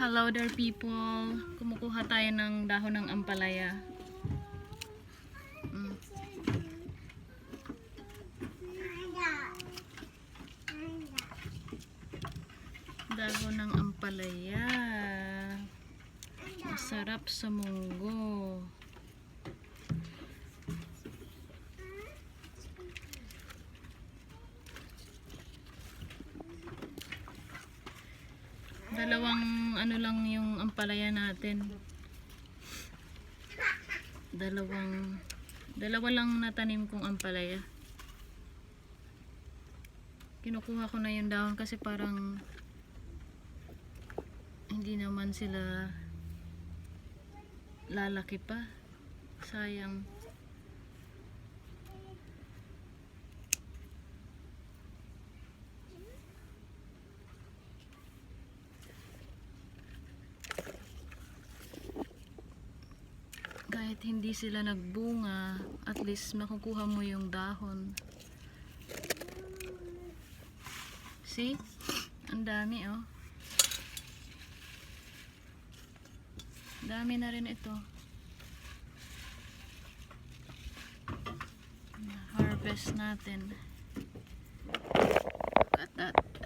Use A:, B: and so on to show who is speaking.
A: Hello there people. Kumukuha tayo ng dahon ng ampalaya. Dahon ng ampalaya. Masarap sa munggo. Dalawang ano lang yung ampalaya natin. Dalawa lang natanim kong ampalaya. Kinukuha ko na yung dahon kasi parang hindi naman sila lalaki pa. Sayang. Kahit hindi sila nagbunga, at least makukuha mo yung dahon. See? Ang dami oh. Dami na rin ito. Harvest natin. Look at that.